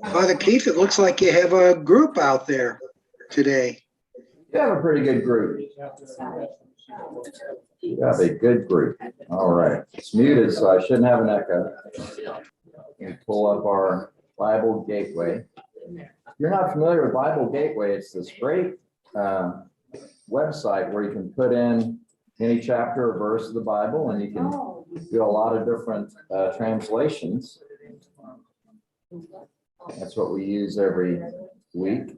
Father Keith, it looks like you have a group out there today. You have a pretty good group. You have a good group. All right. It's muted, so I shouldn't have an echo. Let me pull up our Bible Gateway. If you're not familiar with Bible Gateway, it's this great website where you can put in any chapter or verse of the Bible, and you can do a lot of different translations. That's what we use every week.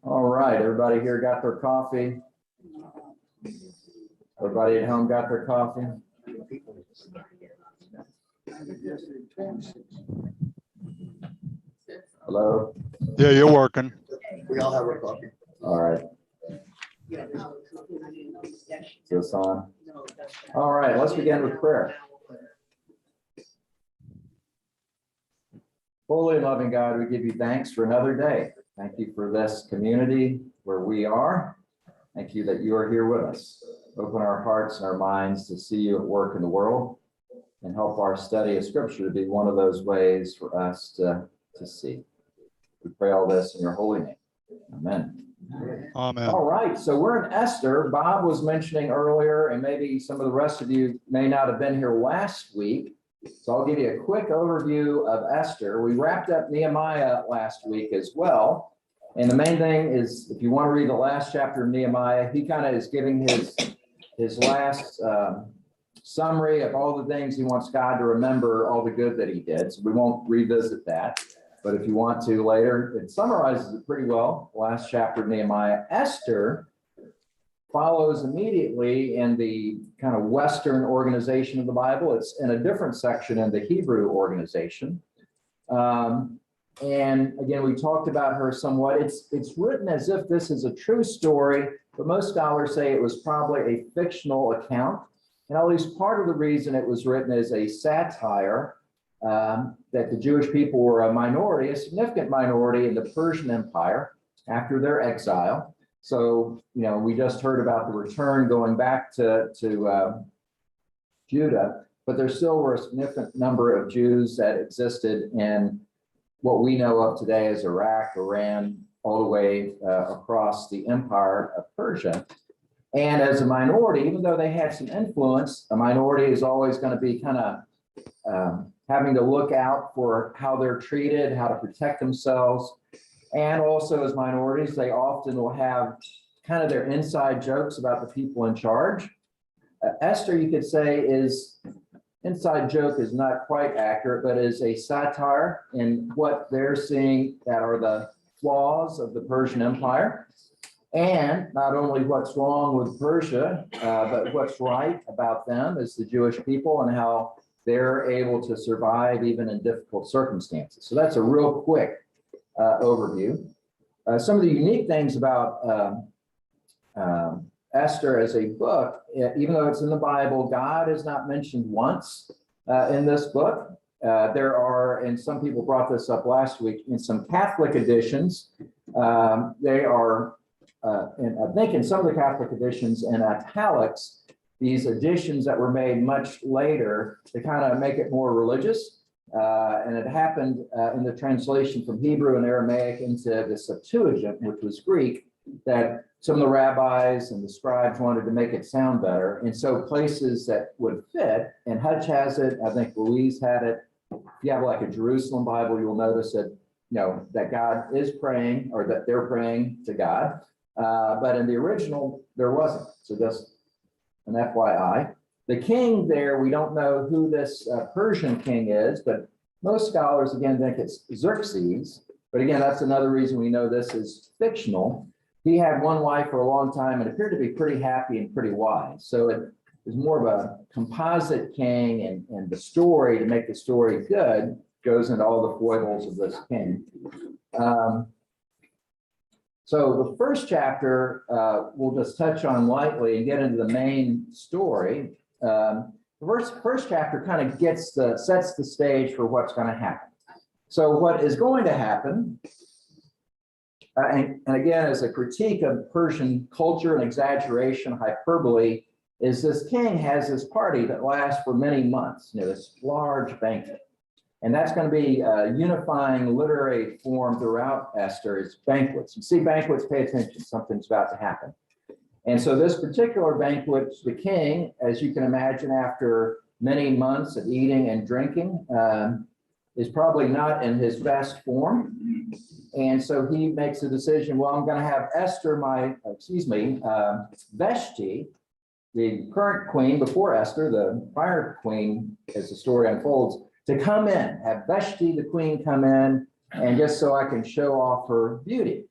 All right, everybody here got their coffee? Everybody at home got their coffee? Hello? Yeah, you're working. We all have our coffee. All right. Is this on? All right, let's begin with prayer. Holy and loving God, we give you thanks for another day. Thank you for this community where we are. Thank you that you are here with us. Open our hearts and our minds to see you at work in the world, and help our study of Scripture to be one of those ways for us to see. We pray all this in your holy name. Amen. Amen. All right, so we're in Esther. Bob was mentioning earlier, and maybe some of the rest of you may not have been here last week, so I'll give you a quick overview of Esther. We wrapped up Nehemiah last week as well, and the main thing is, if you want to read the last chapter of Nehemiah, he kind of is giving his last summary of all the things he wants God to remember, all the good that he did, so we won't revisit that. But if you want to later, it summarizes it pretty well. The last chapter of Nehemiah. Esther follows immediately in the kind of Western organization of the Bible. It's in a different section in the Hebrew organization. And again, we talked about her somewhat. It's written as if this is a true story, but most scholars say it was probably a fictional account. And at least part of the reason it was written as a satire, that the Jewish people were a minority, a significant minority in the Persian Empire after their exile. So, we just heard about the return going back to Judah, but there still were a significant number of Jews that existed in what we know of today as Iraq, Iran, all the way across the empire of Persia. And as a minority, even though they had some influence, a minority is always going to be kind of having to look out for how they're treated, how to protect themselves. And also as minorities, they often will have kind of their inside jokes about the people in charge. Esther, you could say, is inside joke is not quite accurate, but is a satire in what they're seeing that are the flaws of the Persian Empire. And not only what's wrong with Persia, but what's right about them as the Jewish people and how they're able to survive even in difficult circumstances. So that's a real quick overview. Some of the unique things about Esther as a book, even though it's in the Bible, God is not mentioned once in this book. There are, and some people brought this up last week, in some Catholic editions, they are, and I think in some of the Catholic editions in italics, these additions that were made much later to kind of make it more religious. And it happened in the translation from Hebrew and Aramaic into the Septuagint, which was Greek, that some of the rabbis and the scribes wanted to make it sound better. And so places that would fit, and Hutch has it, I think Louise had it. If you have like a Jerusalem Bible, you'll notice that, that God is praying, or that they're praying to God. But in the original, there wasn't. So just an FYI. The king there, we don't know who this Persian king is, but most scholars, again, think it's Xerxes. But again, that's another reason we know this is fictional. He had one wife for a long time and appeared to be pretty happy and pretty wise. So it is more of a composite king, and the story, to make the story good, goes into all the foibles of this king. So the first chapter, we'll just touch on lightly and get into the main story. The first chapter kind of sets the stage for what's going to happen. So what is going to happen, and again, as a critique of Persian culture and exaggeration, hyperbole, is this king has this party that lasts for many months, this large banquet. And that's going to be a unifying literary form throughout Esther is banquets. You see banquets, pay attention, something's about to happen. And so this particular banquet, the king, as you can imagine, after many months of eating and drinking, is probably not in his best form. And so he makes a decision, well, I'm going to have Esther, Vashti, the current queen before Esther, the prior queen, as the story unfolds, to come in, have Vashti, the queen, come in, and just so I can show off her beauty.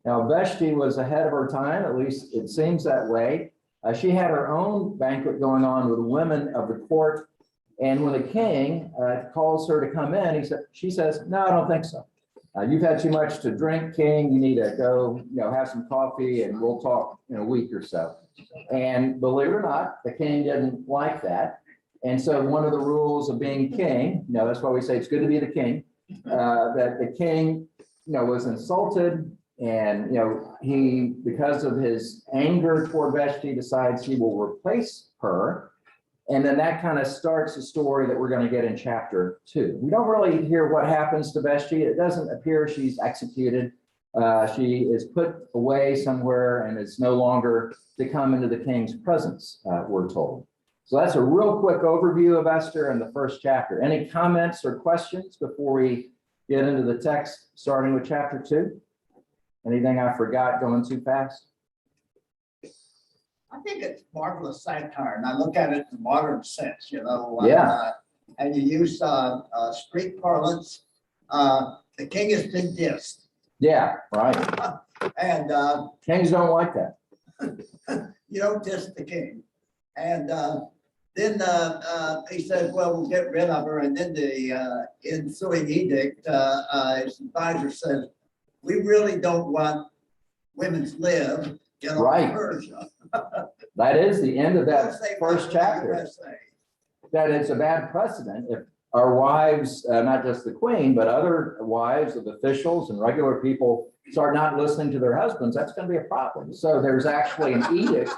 Now, Vashti was ahead of her time, at least it seems that way. She had her own banquet going on with women of the court. And when the king calls her to come in, she says, no, I don't think so. You've had too much to drink, king. You need to go, have some coffee and we'll talk in a week or so. And believe it or not, the king didn't like that. And so one of the rules of being king, that's why we say it's good to be the king, that the king, was insulted. And, he, because of his anger toward Vashti, decides he will replace her. And then that kind of starts the story that we're going to get in chapter 2. We don't really hear what happens to Vashti. It doesn't appear she's executed. She is put away somewhere and is no longer to come into the king's presence, we're told. So that's a real quick overview of Esther in the first chapter. Any comments or questions before we get into the text, starting with chapter 2? Anything I forgot going too fast? I think it's marvelous satire, and I look at it in a modern sense, Yeah. And you use street parlance. The king has been dissed. Yeah, right. And Kings don't like that. you don't diss the king. And then he said, well, we'll get rid of her. And then the ensuing edict, his advisor says, we really don't want women to live. Get on Right. Persia. That is the end of that USA, first chapter. USA. That it's a bad precedent if our wives, not just the queen, but other wives of officials and regular people start not listening to their husbands. That's going to be a problem. So there's actually an edict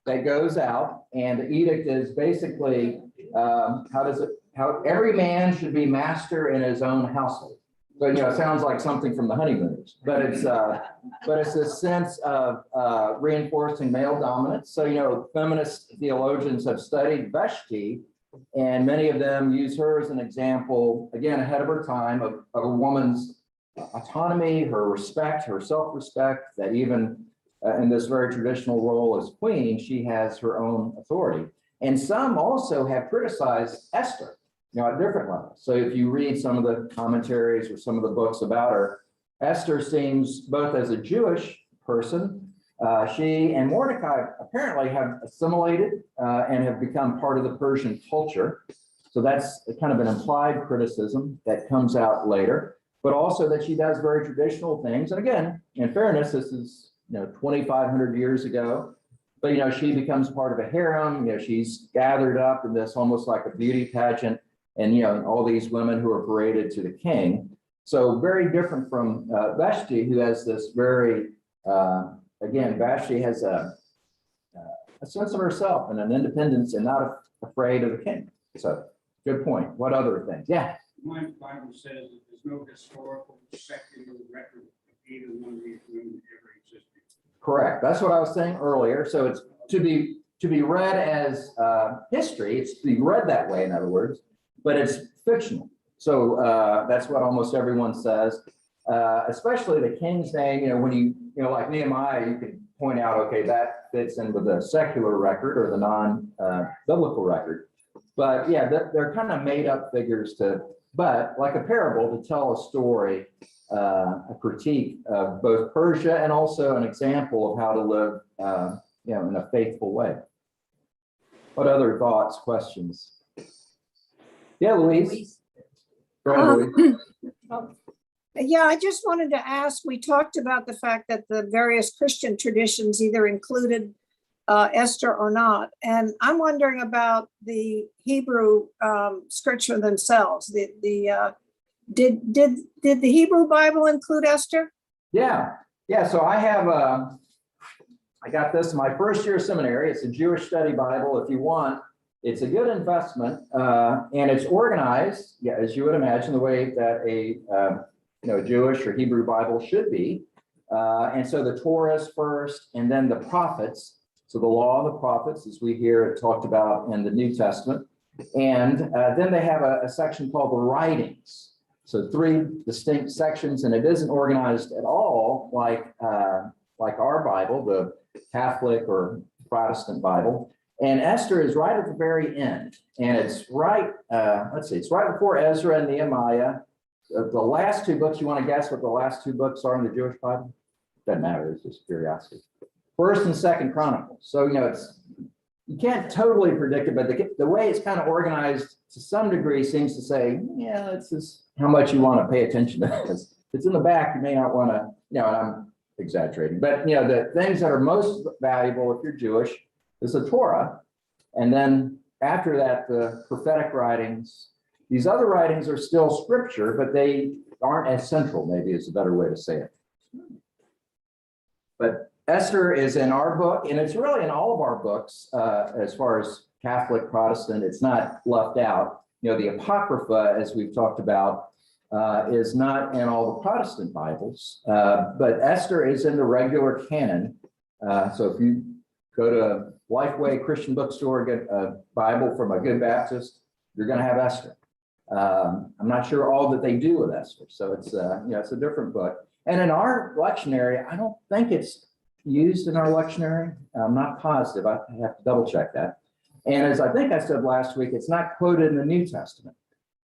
that goes out, and the edict is basically how every man should be master in his own household. So, it sounds like something from the Honeymooners, but it's this sense of reinforcing male dominance. So, feminist theologians have studied Vashti, and many of them use her as an example, again, ahead of her time, of a woman's autonomy, her respect, her self-respect, that even in this very traditional role as queen, she has her own authority. And some also have criticized Esther, at different levels. So if you read some of the commentaries or some of the books about her, Esther seems, both as a Jewish person, she and Mordecai apparently have assimilated and have become part of the Persian culture. So that's kind of an implied criticism that comes out later, but also that she does very traditional things. And again, in fairness, this is 2,500 years ago, but she becomes part of a harem. She's gathered up in this almost like a beauty pageant, and all these women who are paraded to the king. So very different from Vashti, who has this very again, Vashti has a sense of herself and an independence and not afraid of the king. So good point. What other things? Yeah. My Bible says that there's no historical secular record of either one of these women ever existing. Correct. That's what I was saying earlier. So it's to be read as history. It's to be read that way, in other words, but it's fictional. So that's what almost everyone says, especially the king's name. When you like Nehemiah, you can point out, okay, that fits in with the secular record or the non-biblical record. But yeah, they're kind of made up figures but like a parable to tell a story, a critique of both Persia and also an example of how to live, in a faithful way. What other thoughts, questions? Yeah, Louise. Go ahead, Louise. Yeah, I just wanted to ask, we talked about the fact that the various Christian traditions either included Esther or not. And I'm wondering about the Hebrew scripture themselves. Did the Hebrew Bible include Esther? Yeah. So I have, I got this my first year of seminary. It's a Jewish study Bible. If you want, it's a good investment, and it's organized, yeah, as you would imagine, the way that a Jewish or Hebrew Bible should be. And so the Torah is first, and then the prophets. So the law and the prophets, as we hear it talked about in the New Testament. And then they have a section called the writings. So 3 distinct sections, and it isn't organized at all like our Bible, the Catholic or Protestant Bible. And Esther is right at the very end. And it's right, it's right before Ezra and Nehemiah. The last 2 books, you want to guess what the last 2 books are in the Jewish Bible? Doesn't matter, it's just curiosity. 1st and 2nd Chronicles. So, you can't totally predict it, but the way it's kind of organized to some degree seems to say, yeah, this is how much you want to pay attention to this. If it's in the back, you may not want to, and I'm exaggerating, but the things that are most valuable if you're Jewish is the Torah. And then after that, the prophetic writings. These other writings are still scripture, but they aren't as central, maybe is a better way to say it. But Esther is in our book, and it's really in all of our books, as far as Catholic, Protestant, it's not left out. The Apocrypha, as we've talked about, is not in all the Protestant Bibles, but Esther is in the regular canon. So if you go to a Lifeway Christian bookstore, get a Bible from a good Baptist, you're going to have Esther. I'm not sure all that they do with Esther, so it's it's a different book. And in our lectionary, I don't think it's used in our lectionary. I'm not positive. I have to double check that. And as I think I said last week, it's not quoted in the New Testament.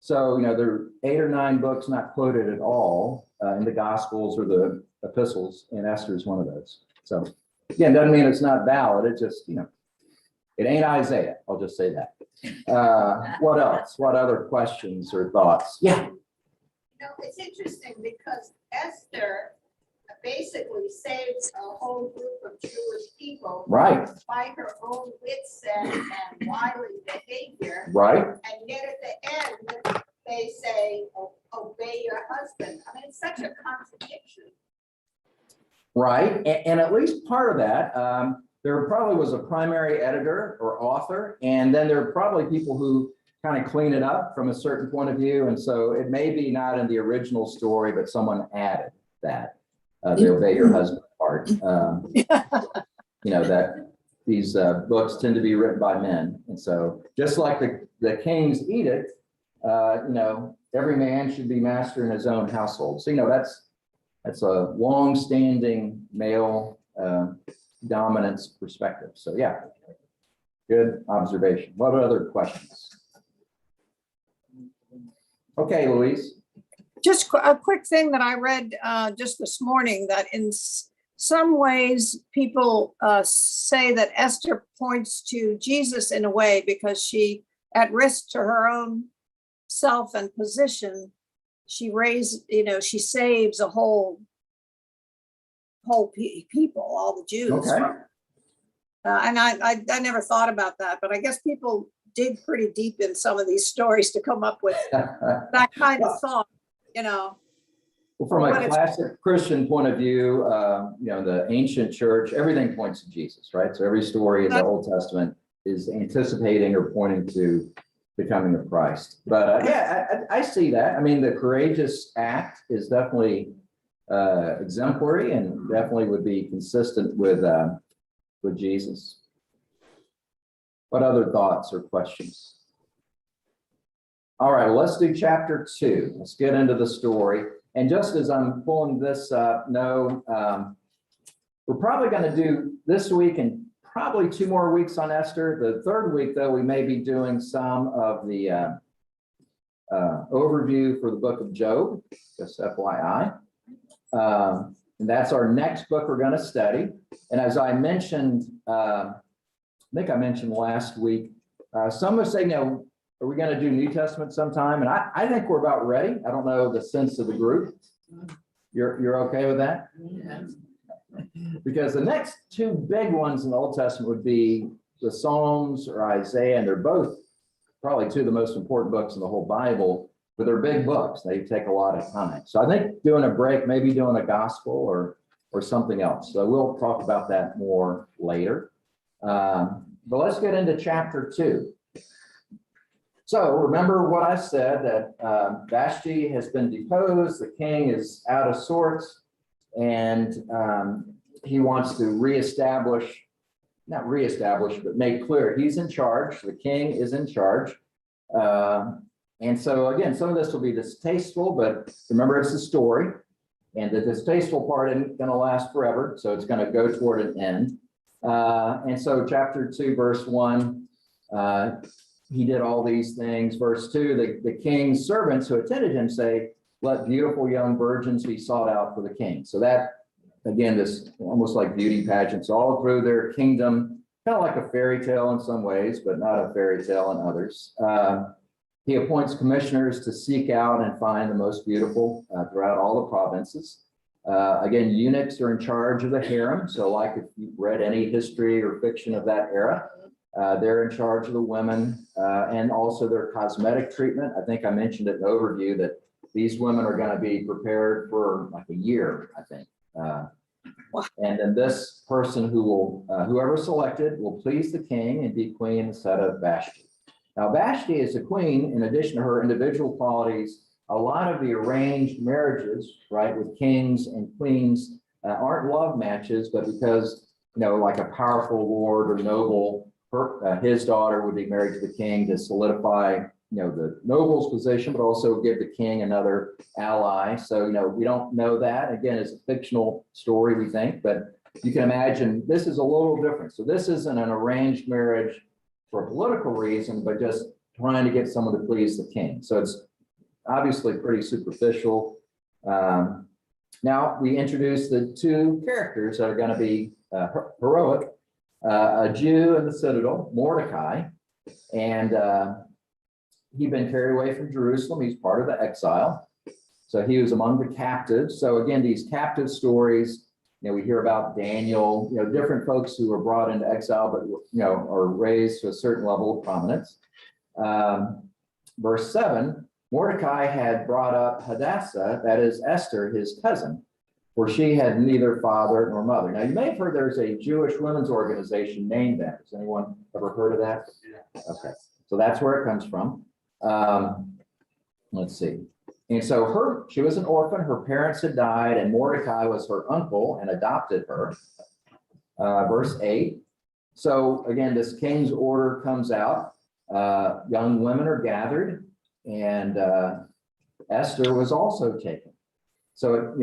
So there are 8 or 9 books not quoted at all in the Gospels or the epistles, and Esther is one of those. So again, doesn't mean it's not valid. It just it ain't Isaiah. I'll just say that. What else? What other questions or thoughts? Yeah. It's interesting because Esther basically saves a whole group of Jewish people. Right. By her own wits and wily behavior. Right. And yet at the end, they say, obey your husband. I mean, it's such a contradiction. Right. And at least part of that, there probably was a primary editor or author, and then there are probably people who kind of clean it up from a certain point of view. And so it may be not in the original story, but someone added that, the obey your husband part. That these books tend to be written by men. And so just like the king's edict, every man should be master in his own household. So, that's a long-standing male dominance perspective. So yeah, good observation. What other questions? Okay, Louise. Just a quick thing that I read just this morning, that in some ways people say that Esther points to Jesus in a way, because she, at risk to her own self and position, she saves a whole people, all the Jews. Okay. And I never thought about that, but I guess people dig pretty deep in some of these stories to come up with that kind of thought, Well, from a classic Christian point of view, the ancient church, everything points to Jesus, right? So every story in the Old Testament is anticipating or pointing to the coming of Christ. But I see that. I mean, the courageous act is definitely exemplary and definitely would be consistent with Jesus. What other thoughts or questions? All right, let's do chapter 2. Let's get into the story. And just as I'm pulling this up, we're probably going to do this week and probably 2 more weeks on Esther. The 3rd week, though, we may be doing some of the overview for the book of Job, just FYI. And that's our next book we're going to study. And as I mentioned, I think I mentioned last week, some would say, are we going to do New Testament sometime? And I think we're about ready. I don't know the sense of the group. You're okay with that? Because the next two big ones in the Old Testament would be the Psalms or Isaiah, and they're both probably two of the most important books in the whole Bible, but they're big books. They take a lot of time. So I think doing a break, maybe doing a gospel or something else. So we'll talk about that more later. But let's get into chapter 2. So remember what I said, that Vashti has been deposed, the king is out of sorts, and he wants to not reestablish, but make clear he's in charge. The king is in charge. And so again, some of this will be distasteful, but remember it's a story, and the distasteful part isn't going to last forever. So it's going to go toward an end. And so chapter 2, verse 1, he did all these things. Verse 2, the king's servants who attended him say, let beautiful young virgins be sought out for the king. So that, again, this almost like beauty pageants all through their kingdom, kind of like a fairy tale in some ways, but not a fairy tale in others. He appoints commissioners to seek out and find the most beautiful throughout all the provinces. Again, eunuchs are in charge of the harem. So like if you've read any history or fiction of that era, they're in charge of the women and also their cosmetic treatment. I think I mentioned it in the overview that these women are going to be prepared for like a year, I think. And then this person whoever selected will please the king and be queen instead of Vashti. Now, Vashti is a queen, in addition to her individual qualities. A lot of the arranged marriages, right, with kings and queens aren't love matches, but because, like a powerful lord or noble, his daughter would be married to the king to solidify, the noble's position, but also give the king another ally. So, we don't know that. Again, it's a fictional story, we think, but you can imagine this is a little different. So this isn't an arranged marriage for a political reason, but just trying to get someone to please the king. So it's obviously pretty superficial. Now we introduce the two characters that are going to be heroic. A Jew in the citadel, Mordecai, and he'd been carried away from Jerusalem. He's part of the exile. So he was among the captives. So again, these captive stories, we hear about Daniel, different folks who were brought into exile, but, are raised to a certain level of prominence. Verse 7, Mordecai had brought up Hadassah, that is Esther, his cousin, for she had neither father nor mother. Now, you may have heard there's a Jewish women's organization named that. Has anyone ever heard of that? Okay, so that's where it comes from. Let's see. And so she was an orphan, her parents had died, and Mordecai was her uncle and adopted her. Verse 8. So again, this king's order comes out. Young women are gathered, and Esther was also taken. So,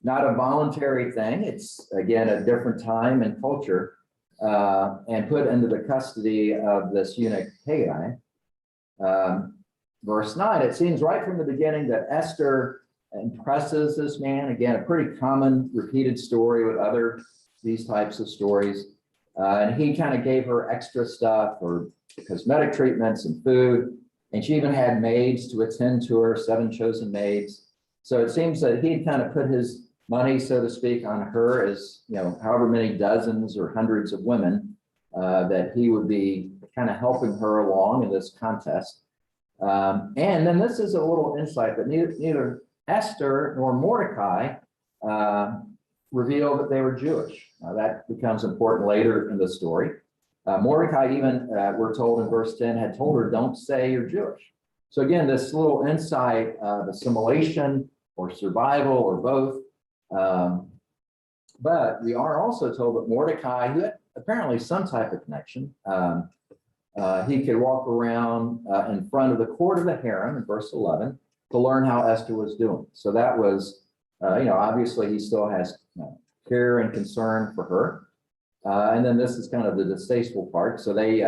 not a voluntary thing. It's, again, a different time and culture, and put into the custody of this eunuch Haggai. Verse 9, it seems right from the beginning that Esther impresses this man. Again, a pretty common repeated story with these types of stories. And he kind of gave her extra stuff or cosmetic treatments and food. And she even had maids to attend to her, 7 chosen maids. So it seems that he'd kind of put his money, so to speak, on her as, however many dozens or hundreds of women that he would be kind of helping her along in this contest. And then this is a little insight that neither Esther nor Mordecai revealed that they were Jewish. Now that becomes important later in the story. Mordecai even, we're told in verse 10, had told her, don't say you're Jewish. So again, this little insight of assimilation or survival or both. But we are also told that Mordecai, who had apparently some type of connection, he could walk around in front of the court of the harem in verse 11 to learn how Esther was doing. So that was, obviously he still has care and concern for her. And then this is kind of the distasteful part. So they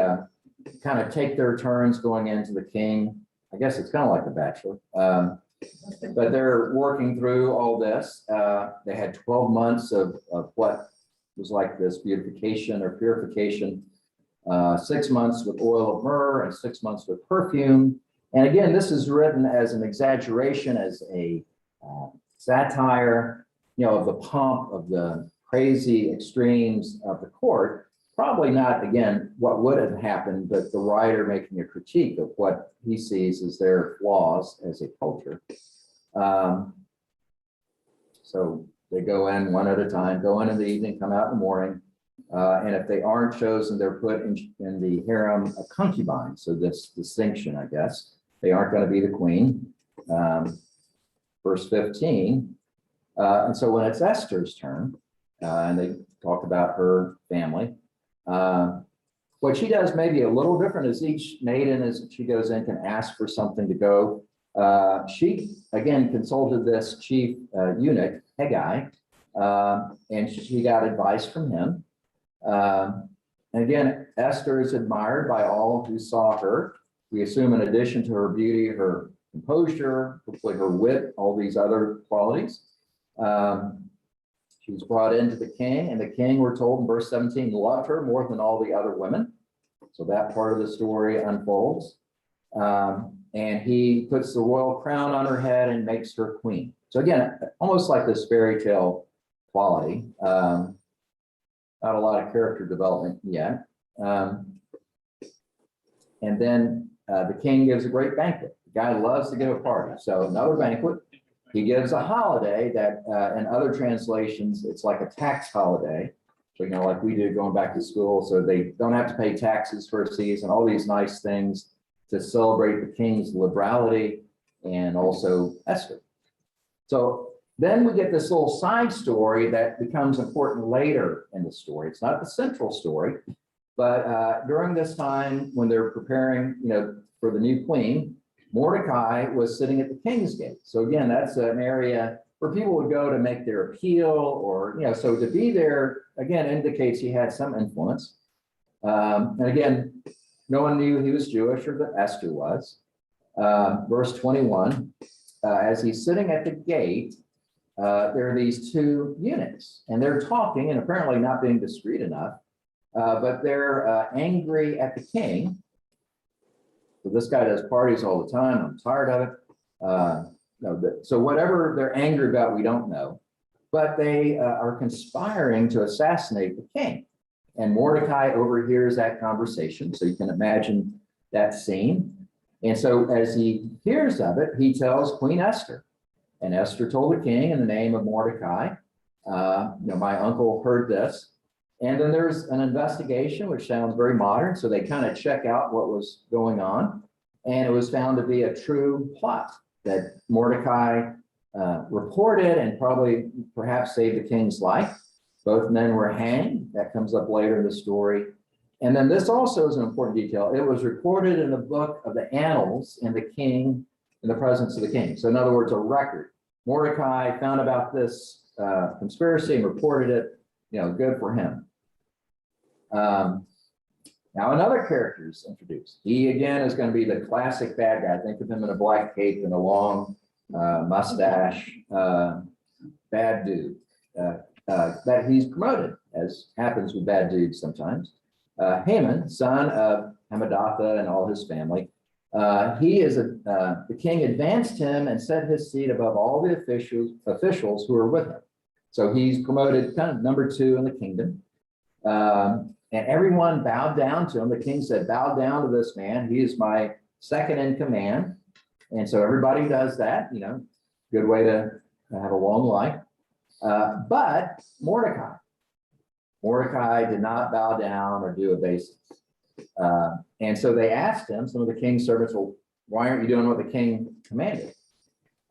kind of take their turns going into the king. I guess it's kind of like The Bachelor. But they're working through all this. They had 12 months of what was like this beautification or purification. 6 months with oil of myrrh and 6 months with perfume. And again, this is written as an exaggeration, as a satire, of the pomp, of the crazy extremes of the court. Probably not, again, what would have happened, but the writer making a critique of what he sees as their flaws as a culture. So they go in one at a time, go in the evening, come out in the morning. And if they aren't chosen, they're put in the harem of concubines. So this distinction, I guess, they aren't going to be the queen. Verse 15. And so when it's Esther's turn, and they talk about her family, what she does maybe a little different is each maiden, as she goes in, can ask for something to go. She, again, consulted this chief eunuch, Haggai, and she got advice from him. And again, Esther is admired by all who saw her. We assume in addition to her beauty, her composure, hopefully her wit, all these other qualities. She was brought into the king, and the king, we're told in verse 17, loved her more than all the other women. So that part of the story unfolds. And he puts the royal crown on her head and makes her queen. So again, almost like this fairy tale quality. Not a lot of character development yet. And then the king gives a great banquet. The guy loves to give a party. So another banquet. He gives a holiday that in other translations, it's like a tax holiday. So, like we do going back to school. So they don't have to pay taxes for a season, all these nice things to celebrate the king's liberality and also Esther. So then we get this little side story that becomes important later in the story. It's not the central story, but during this time when they're preparing, for the new queen, Mordecai was sitting at the king's gate. So again, that's an area where people would go to make their appeal, or, so to be there, again, indicates he had some influence. And again, no one knew he was Jewish or that Esther was. Verse 21, as he's sitting at the gate, there are these two eunuchs, and they're talking and apparently not being discreet enough, but they're angry at the king. So this guy does parties all the time. I'm tired of it. So whatever they're angry about, we don't know. But they are conspiring to assassinate the king. And Mordecai overhears that conversation. So you can imagine that scene. And so as he hears of it, he tells Queen Esther. And Esther told the king in the name of Mordecai, my uncle heard this. And then there's an investigation, which sounds very modern. So they kind of check out what was going on. And it was found to be a true plot that Mordecai reported and perhaps saved the king's life. Both men were hanged. That comes up later in the story. And then this also is an important detail. It was recorded in the book of the annals in the presence of the king. So in other words, a record. Mordecai found about this conspiracy and reported it. Good for him. Now another character is introduced. He again is going to be the classic bad guy. Think of him in a black cape and a long mustache, bad dude. That he's promoted, as happens with bad dudes sometimes. Haman, son of Hammedatha and all his family. The king advanced him and set his seat above all the officials who were with him. So he's promoted kind of number 2 in the kingdom. And everyone bowed down to him. The king said, bow down to this man. He is my second in command. And so everybody does that, good way to have a long life. But Mordecai did not bow down or do obeisance. And so they asked him, some of the king's servants, well, why aren't you doing what the king commanded?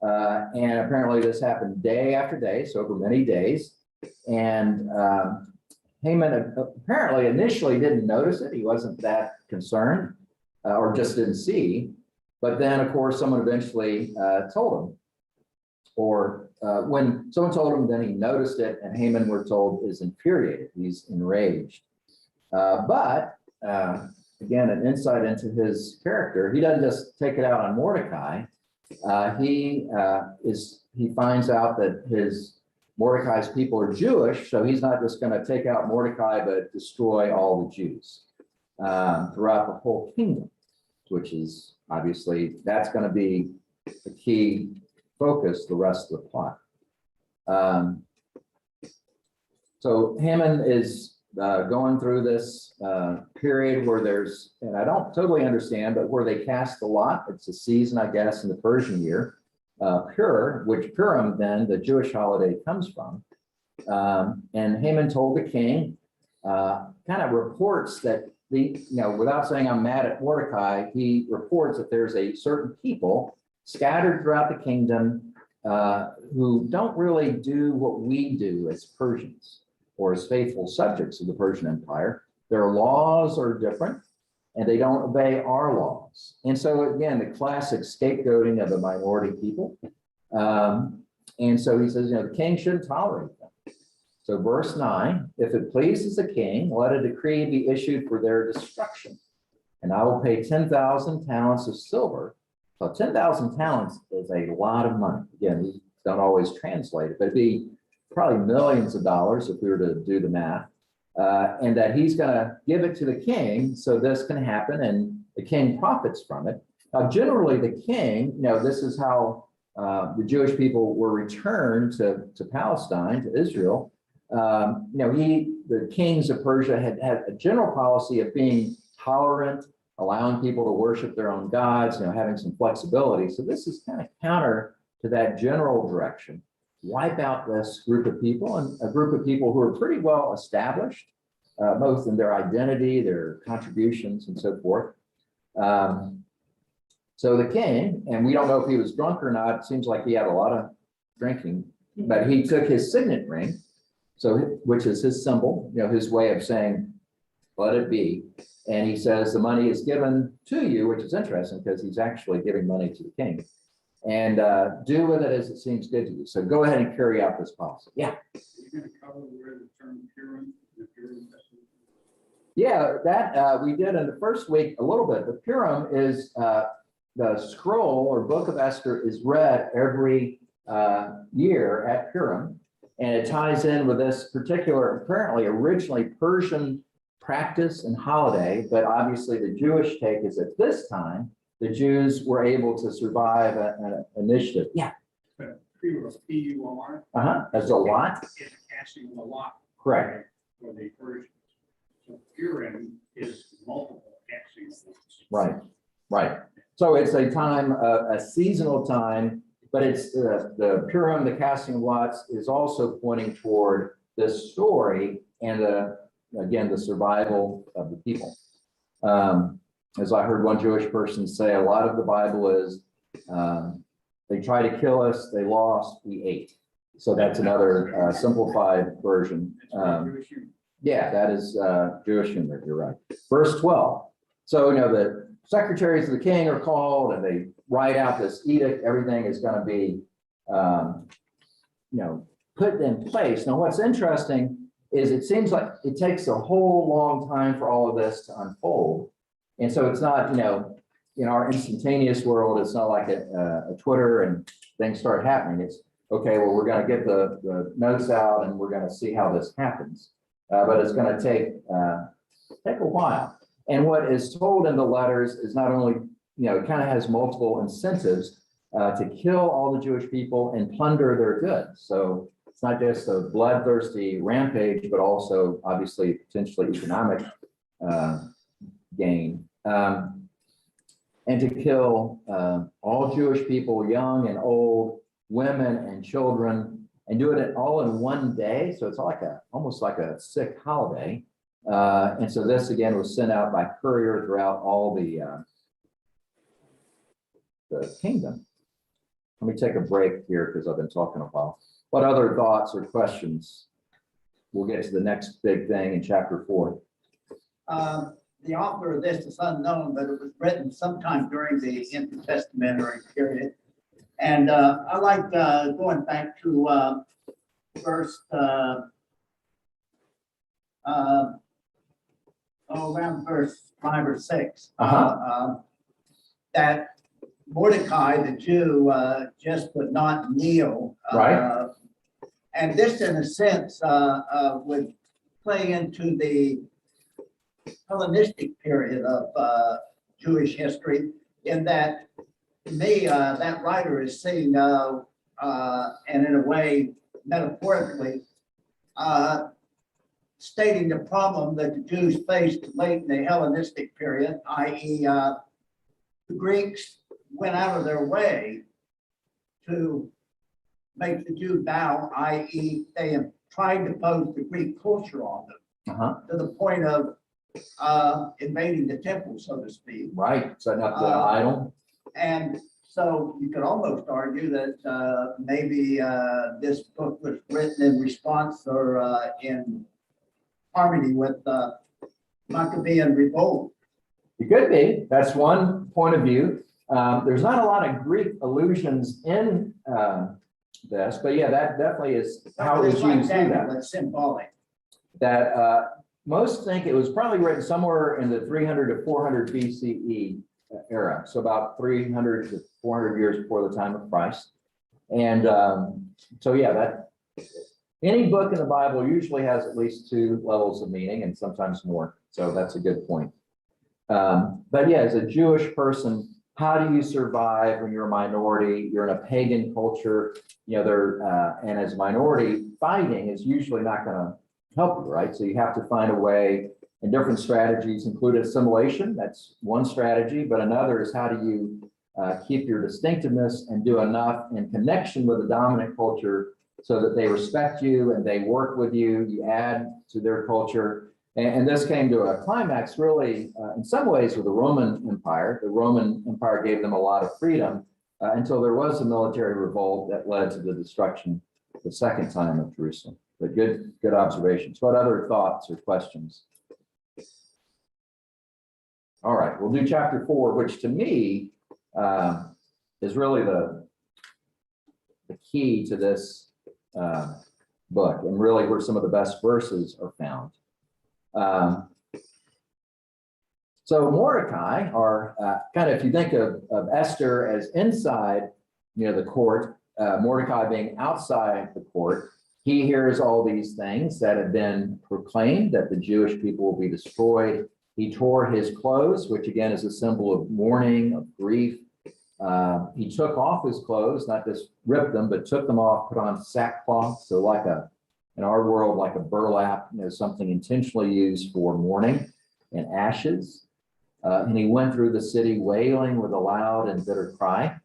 And apparently this happened day after day, so over many days. And Haman apparently initially didn't notice it. He wasn't that concerned or just didn't see. But then, of course, someone eventually told him. Or when someone told him, then he noticed it. And Haman, we're told, is infuriated. He's enraged. But again, an insight into his character. He doesn't just take it out on Mordecai. He finds out that Mordecai's people are Jewish, so he's not just going to take out Mordecai, but destroy all the Jews throughout the whole kingdom, which is obviously, that's going to be the key focus the rest of the plot. So Haman is going through this period where there's, and I don't totally understand, but where they cast the lot. It's a season, I guess, in the Persian year, which Purim then, the Jewish holiday, comes from. And Haman told the king, kind of reports that without saying I'm mad at Mordecai, he reports that there's a certain people scattered throughout the kingdom who don't really do what we do as Persians or as faithful subjects of the Persian Empire. Their laws are different and they don't obey our laws. And so again, the classic scapegoating of the minority people. And so he says, the king shouldn't tolerate them. So verse 9, if it pleases the king, let a decree be issued for their destruction. And I will pay 10,000 talents of silver. So 10,000 talents is a lot of money. Again, we don't always translate it, but it'd be probably millions of dollars if we were to do the math. And that he's going to give it to the king so this can happen and the king profits from it. Now, generally the king, this is how the Jewish people were returned to Palestine, to Israel. The kings of Persia had a general policy of being tolerant, allowing people to worship their own gods, having some flexibility. So this is kind of counter to that general direction. Wipe out this group of people, and a group of people who are pretty well established, both in their identity, their contributions, and so forth. So the king, and we don't know if he was drunk or not, it seems like he had a lot of drinking, but he took his signet ring, which is his symbol, his way of saying, let it be. And he says the money is given to you, which is interesting because he's actually giving money to the king. And do with it as it seems good to you. So go ahead and carry out this policy. Yeah. Are you going to cover where the term Purim, the Purim festival? Yeah, that we did in the first week a little bit. The Purim is the scroll or book of Esther is read every year at Purim. And it ties in with this particular, apparently originally Persian practice and holiday, but obviously the Jewish take is at this time, the Jews were able to survive an initiative. Yeah. Purim, P-U-R. As a lot. Is casting of a lot. Correct. For the Persians. So Purim is multiple casting of lots. Right. Right. So it's a time, a seasonal time, but it's the Purim, the casting of lots, is also pointing toward this story and again, the survival of the people. As I heard one Jewish person say, a lot of the Bible is they try to kill us, they lost, we ate. So that's another simplified version. Yeah, that is Jewish humor, you're right. Verse 12. So, the secretaries of the king are called and they write out this edict. Everything is going to be, put in place. Now, what's interesting is it seems like it takes a whole long time for all of this to unfold. And so it's not, in our instantaneous world, it's not like a Twitter and things start happening. It's, okay, well, we're going to get the notes out and we're going to see how this happens. But it's going to take a while. And what is told in the letters is not only, it kind of has multiple incentives to kill all the Jewish people and plunder their goods. So it's not just a bloodthirsty rampage, but also obviously potentially economic gain. And to kill all Jewish people, young and old, women and children, and do it all in one day. So it's almost like a sick holiday. And so this again was sent out by courier throughout all the kingdom. Let me take a break here because I've been talking a while. What other thoughts or questions? We'll get to the next big thing in chapter 4. The author of this is unknown, but it was written sometime during the intertestamentary period. And I like going back to verse around verse 5 or 6. That Mordecai, the Jew, just would not kneel. Right. And this, in a sense, would play into the Hellenistic period of Jewish history, in that, to me, that writer is seeing, and in a way, metaphorically, stating the problem that the Jews faced late in the Hellenistic period, i.e. The Greeks went out of their way to make the Jew bow, i.e. they have tried to impose the Greek culture on them to the point of invading the temple, so to speak. Right, setting up the idol. And so you could almost argue that maybe this book was written in response or in harmony with Maccabean revolt. It could be. That's one point of view. There's not a lot of Greek allusions in this, but yeah, that definitely is how it was It's like used. Daniel, that's symbolic. That most think it was probably written somewhere in the 300 to 400 BCE era, so about 300 to 400 years before the time of Christ. And so yeah, that any book in the Bible usually has at least two levels of meaning and sometimes more. So that's a good point. But yeah, as a Jewish person, how do you survive when you're a minority? You're in a pagan culture, you know, and as a minority, fighting is usually not going to help you, right? So you have to find a way, and different strategies include assimilation. That's one strategy, but another is how do you keep your distinctiveness and do enough in connection with the dominant culture so that they respect you and they work with you, you add to their culture. And this came to a climax really in some ways with the Roman Empire. The Roman Empire gave them a lot of freedom until there was a military revolt that led to the destruction the second time of Jerusalem. But good observations. What other thoughts or questions? All right, we'll do chapter 4, which to me is really the key to this book, and really where some of the best verses are found. So Mordecai, or kind of, if you think of Esther as inside, the court, Mordecai being outside the court, he hears all these things that have been proclaimed, that the Jewish people will be destroyed. He tore his clothes, which again is a symbol of mourning, of grief. He took off his clothes, not just ripped them, but took them off, put on sackcloth. So like in our world, like a burlap, something intentionally used for mourning, and ashes. And he went through the city wailing with a loud and bitter cry.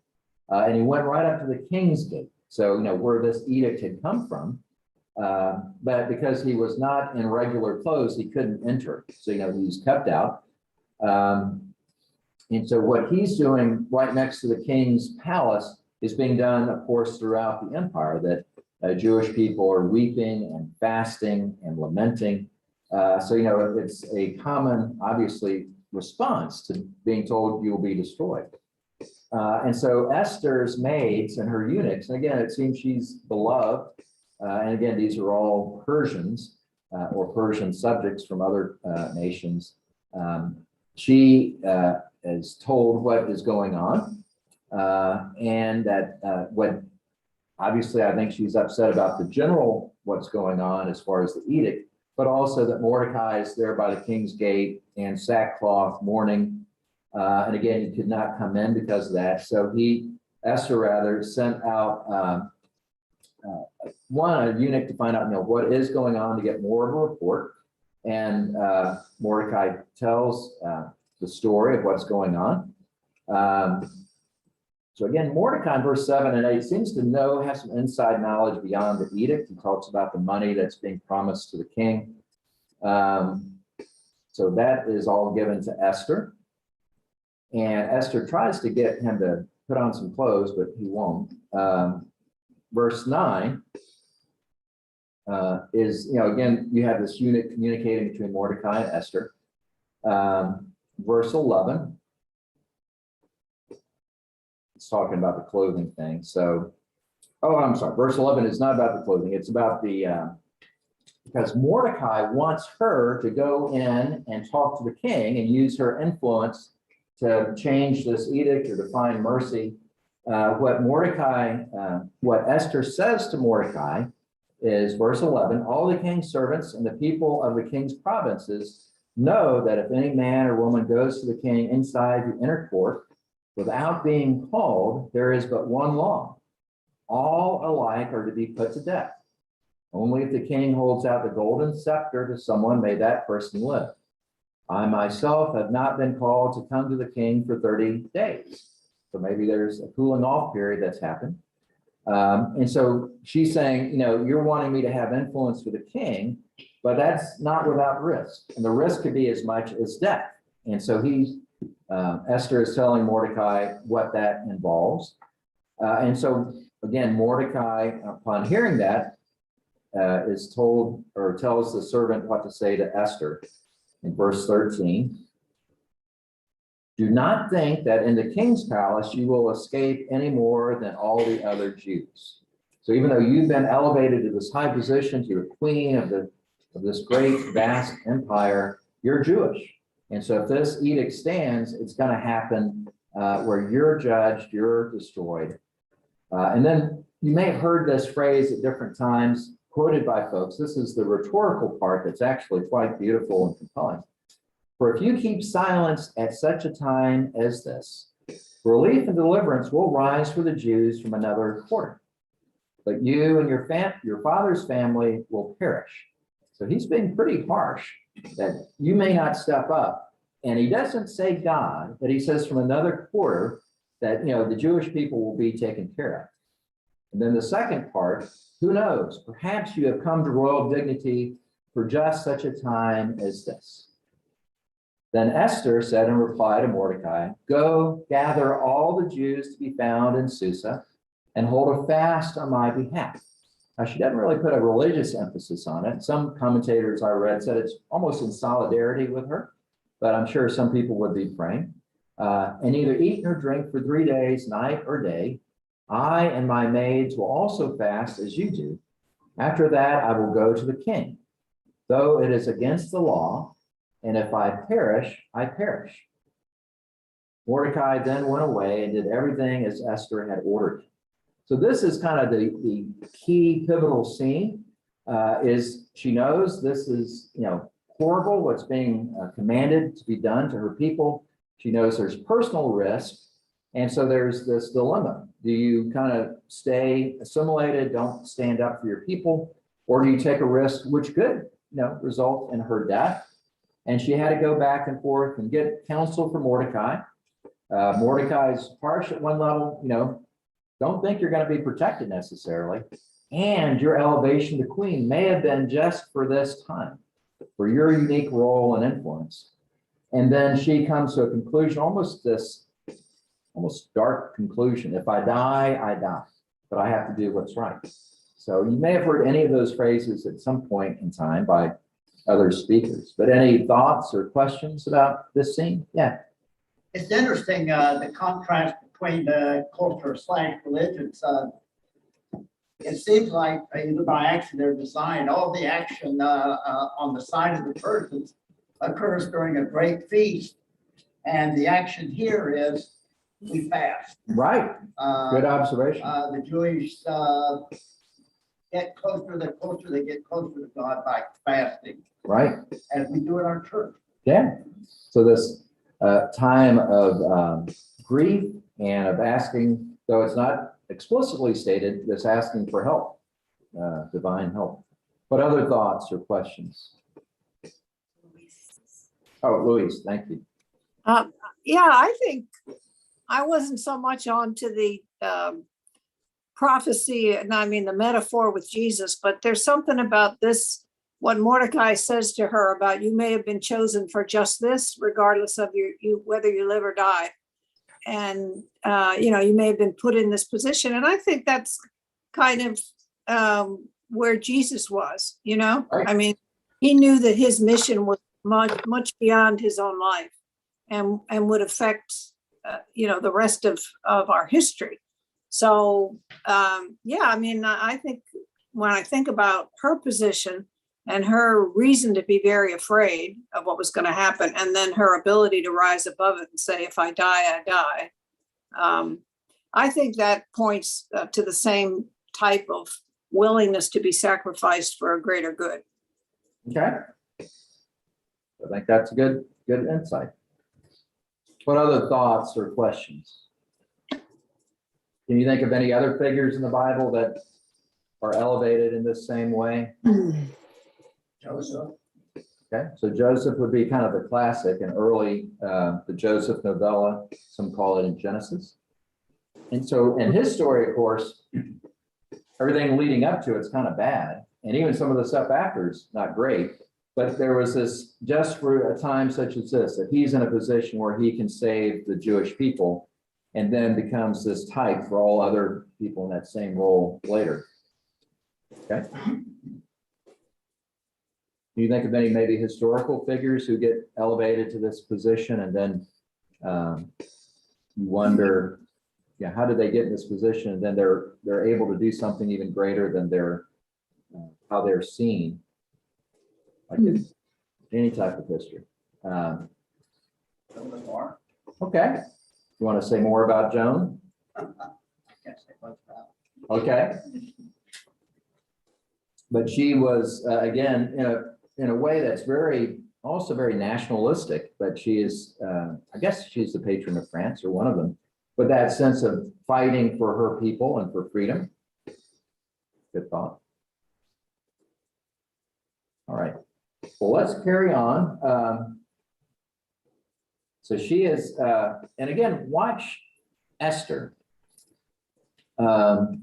And he went right up to the king's gate. So, where this edict had come from. But because he was not in regular clothes, he couldn't enter. So, he was kept out. And so what he's doing right next to the king's palace is being done, of course, throughout the empire, that Jewish people are weeping and fasting and lamenting. So, it's a common, obviously, response to being told you will be destroyed. And so Esther's maids and her eunuchs, and again, it seems she's beloved. And again, these are all Persians or Persian subjects from other nations. She is told what is going on, and that obviously, I think she's upset about the general what's going on as far as the edict, but also that Mordecai is there by the king's gate in sackcloth, mourning. And again, he could not come in because of that. So Esther rather, sent out a eunuch to find out, what is going on, to get more of a report. And Mordecai tells the story of what's going on. So again, Mordecai in verse 7 and 8 seems to have some inside knowledge beyond the edict. He talks about the money that's being promised to the king. So that is all given to Esther. And Esther tries to get him to put on some clothes, but he won't. Verse 9 is, again, you have this eunuch communicating between Mordecai and Esther. Verse 11, it's talking about the clothing thing. So, I'm sorry, verse 11 is not about the clothing. It's about because Mordecai wants her to go in and talk to the king and use her influence to change this edict or to find mercy. What Esther says to Mordecai is verse 11, all the king's servants and the people of the king's provinces know that if any man or woman goes to the king inside the inner court without being called, there is but one law. All alike are to be put to death. Only if the king holds out the golden scepter to someone may that person live. I myself have not been called to come to the king for 30 days. So maybe there's a cooling off period that's happened. And so she's saying, you're wanting me to have influence with the king, but that's not without risk. And the risk could be as much as death. And so Esther is telling Mordecai what that involves. And so again, Mordecai, upon hearing that, is told or tells the servant what to say to Esther in verse 13. Do not think that in the king's palace you will escape any more than all the other Jews. So even though you've been elevated to this high position, to the queen of this great, vast empire, you're Jewish. And so if this edict stands, it's going to happen where you're judged, you're destroyed. And then you may have heard this phrase at different times, quoted by folks. This is the rhetorical part that's actually quite beautiful and compelling. For if you keep silence at such a time as this, relief and deliverance will rise for the Jews from another quarter. But you and your father's family will perish. So he's being pretty harsh that you may not step up. And he doesn't say God, but he says from another quarter that, the Jewish people will be taken care of. And then the second part, who knows, perhaps you have come to royal dignity for just such a time as this. Then Esther said in reply to Mordecai, go gather all the Jews to be found in Susa and hold a fast on my behalf. Now, she doesn't really put a religious emphasis on it. Some commentators I read said it's almost in solidarity with her, but I'm sure some people would be praying. And neither eat nor drink for 3 days, night or day. I and my maids will also fast as you do. After that, I will go to the king, though it is against the law, and if I perish, I perish. Mordecai then went away and did everything as Esther had ordered. So this is kind of the key pivotal scene, is she knows this is, horrible, what's being commanded to be done to her people. She knows there's personal risk. And so there's this dilemma. Do you kind of stay assimilated, don't stand up for your people, or do you take a risk which could, result in her death? And she had to go back and forth and get counsel from Mordecai. Mordecai's harsh at one level, don't think you're going to be protected necessarily. And your elevation to queen may have been just for this time, for your unique role and influence. And then she comes to a conclusion, almost dark conclusion. If I die, I die, but I have to do what's right. So you may have heard any of those phrases at some point in time by other speakers, but any thoughts or questions about this scene? Yeah. It's interesting, the contrast between the culture/religions. It seems like either by accident or design, all the action on the side of the Persians occurs during a great feast. And the action here is we fast. Right. Good observation. The Jewish get closer, the closer they get closer to God by fasting. Right. As we do in our church. Yeah. So this time of grief and of asking, though it's not explicitly stated, this asking for help, divine help. What other thoughts or questions? Oh, Louise, thank you. Yeah, I think I wasn't so much on to the prophecy, and I mean the metaphor with Jesus, but there's something about this, what Mordecai says to her about you may have been chosen for just this, regardless of you whether you live or die. And, you may have been put in this position. And I think that's kind of where Jesus was, Right. I mean, he knew that his mission was much beyond his own life and would affect, the rest of our history. So, I think when I think about her position and her reason to be very afraid of what was going to happen, and then her ability to rise above it and say, if I die, I die. I think that points to the same type of willingness to be sacrificed for a greater good. Okay. I think that's a good insight. What other thoughts or questions? Can you think of any other figures in the Bible that are elevated in this same way? Joseph. Okay, so Joseph would be kind of the classic and early, the Joseph novella, some call it in Genesis. And so in his story, of course, everything leading up to it's kind of bad. And even some of the stuff after is not great. But there was this, just for a time such as this, that he's in a position where he can save the Jewish people and then becomes this type for all other people in that same role later. Okay. Do you think of any maybe historical figures who get elevated to this position and then you wonder, yeah, how did they get in this position? And then they're able to do something even greater than their how they're seen, like any type of history. Okay. You want to say more about Joan? Can't say much about. Okay. But she was again in a way that's also very nationalistic. But she is, I guess, she's the patron of France or one of them. But that sense of fighting for her people and for freedom. Good thought. All right. Well, let's carry on. So she is, and again, watch Esther. Because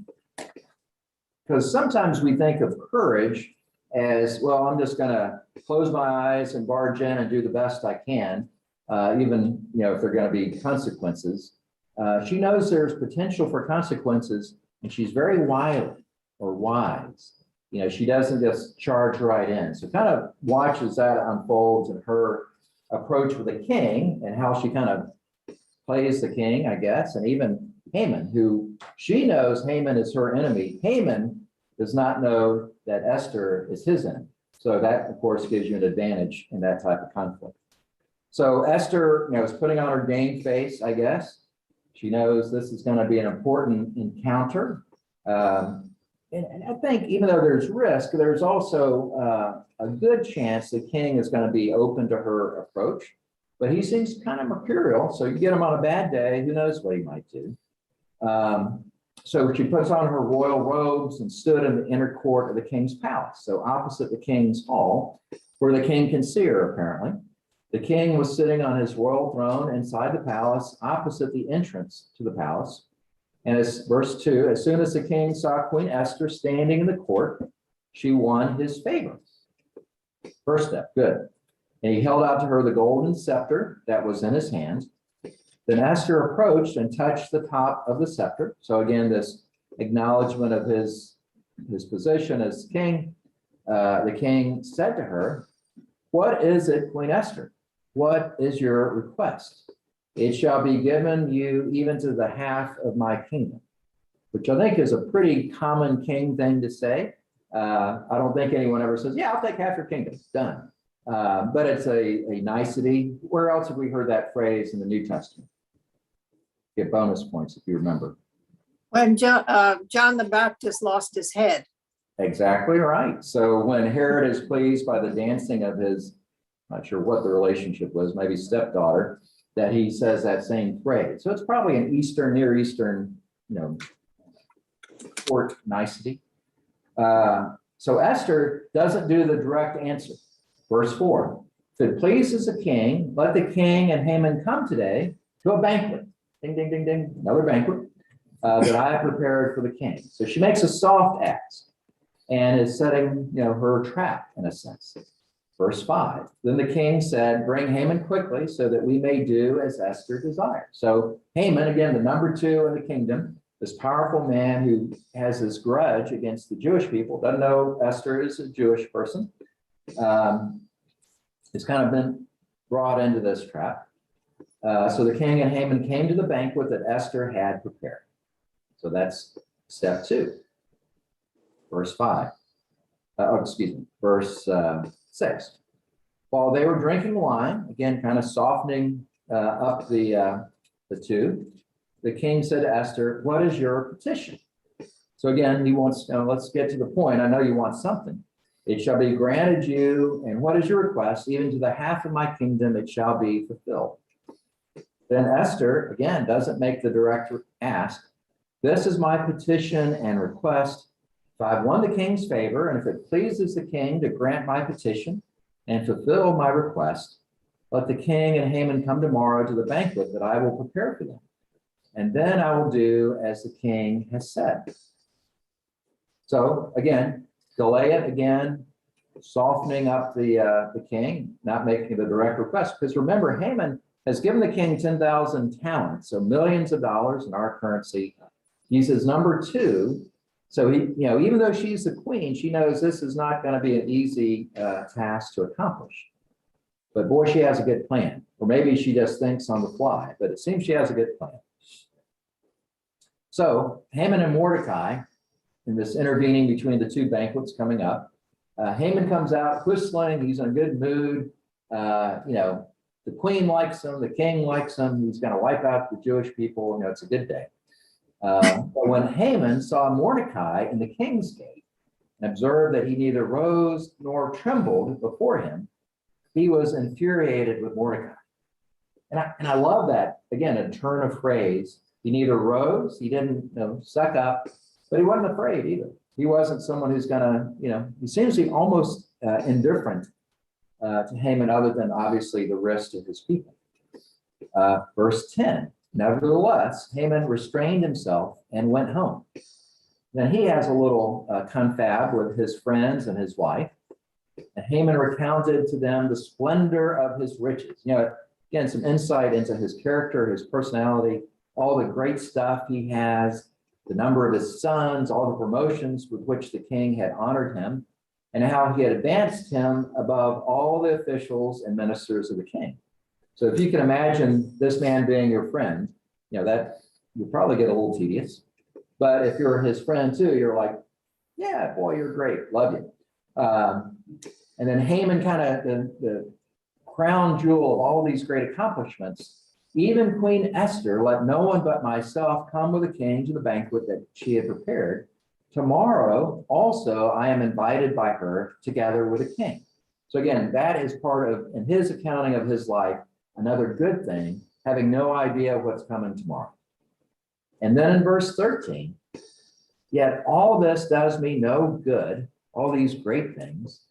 sometimes we think of courage as, well, I'm just going to close my eyes and barge in and do the best I can, even if there are going to be consequences. She knows there's potential for consequences, and she's very wily or wise. She doesn't just charge right in. So kind of watches that unfolds in her approach with the king and how she kind of plays the king, I guess, and even Haman, who she knows Haman is her enemy. Haman does not know that Esther is his enemy. So that, of course, gives you an advantage in that type of conflict. So Esther, is putting on her game face, I guess. She knows this is going to be an important encounter. And I think even though there's risk, there's also a good chance the king is going to be open to her approach. But he seems kind of mercurial. So you get him on a bad day, who knows what he might do. So she puts on her royal robes and stood in the inner court of the king's palace. So opposite the king's hall, where the king can see her, apparently. The king was sitting on his royal throne inside the palace, opposite the entrance to the palace. And as verse 2, as soon as the king saw Queen Esther standing in the court, she won his favor. First step, good. And he held out to her the golden scepter that was in his hand. Then Esther approached and touched the top of the scepter. So again, this acknowledgement of his position as king. The king said to her, "What is it, Queen Esther? What is your request? It shall be given you even to the half of my kingdom," which I think is a pretty common king thing to say. I don't think anyone ever says, "Yeah, I'll take half your kingdom." Done. But it's a nicety. Where else have we heard that phrase in the New Testament? Get bonus points if you remember. When John the Baptist lost his head. Exactly right. So when Herod is pleased by the dancing of his, not sure what the relationship was, maybe stepdaughter, that he says that same phrase. So it's probably an Eastern, Near Eastern, court nicety. So Esther doesn't do the direct answer. Verse 4, if it pleases the king, let the king and Haman come today to a banquet. Ding, ding, ding, ding, another banquet that I have prepared for the king. So she makes a soft ask and is setting, her trap in a sense. Verse 5, then the king said, "Bring Haman quickly so that we may do as Esther desires." So Haman, again, the number 2 in the kingdom, this powerful man who has this grudge against the Jewish people, doesn't know Esther is a Jewish person, has kind of been brought into this trap. So the king and Haman came to the banquet that Esther had prepared. So that's step 2. Verse 5. Verse 6. While they were drinking wine, again, kind of softening up the 2, the king said to Esther, "What is your petition?" So again, he wants, let's get to the point. I know you want something. "It shall be granted you, and what is your request? Even to the half of my kingdom, it shall be fulfilled." Then Esther, again, doesn't make the direct ask. "This is my petition and request. So I've won the king's favor, and if it pleases the king to grant my petition and fulfill my request, let the king and Haman come tomorrow to the banquet that I will prepare for them. And then I will do as the king has said. So again, delay it again, softening up the king, not making the direct request. Because remember, Haman has given the king 10,000 talents, so millions of dollars in our currency. He's his number two. So he, even though she's the queen, she knows this is not going to be an easy task to accomplish. But boy, she has a good plan. Or maybe she just thinks on the fly, but it seems she has a good plan. So Haman and Mordecai, in this intervening between the two banquets coming up, Haman comes out whistling. He's in a good mood. The queen likes him. The king likes him. He's going to wipe out the Jewish people. It's a good day. But when Haman saw Mordecai in the king's gate and observed that he neither rose nor trembled before him, he was infuriated with Mordecai. And I love that, again, a turn of phrase. He neither rose, he didn't suck up, but he wasn't afraid either. He wasn't someone who's gonna, he seems to be almost indifferent to Haman, other than obviously the rest of his people. Verse 10, nevertheless, Haman restrained himself and went home. Then he has a little confab with his friends and his wife. And Haman recounted to them the splendor of his riches. Again, some insight into his character, his personality, all the great stuff he has, the number of his sons, all the promotions with which the king had honored him, and how he had advanced him above all the officials and ministers of the king. So if you can imagine this man being your friend, that you probably get a little tedious. But if you're his friend too, you're like, yeah, boy, you're great, love you. And then Haman, kind of the crown jewel of all these great accomplishments, even Queen Esther, let no one but myself come with the king to the banquet that she had prepared. Tomorrow also I am invited by her together with the king. So again, that is part of, in his accounting of his life, another good thing, having no idea what's coming tomorrow. And then in verse 13, yet all this does me no good, all these great things,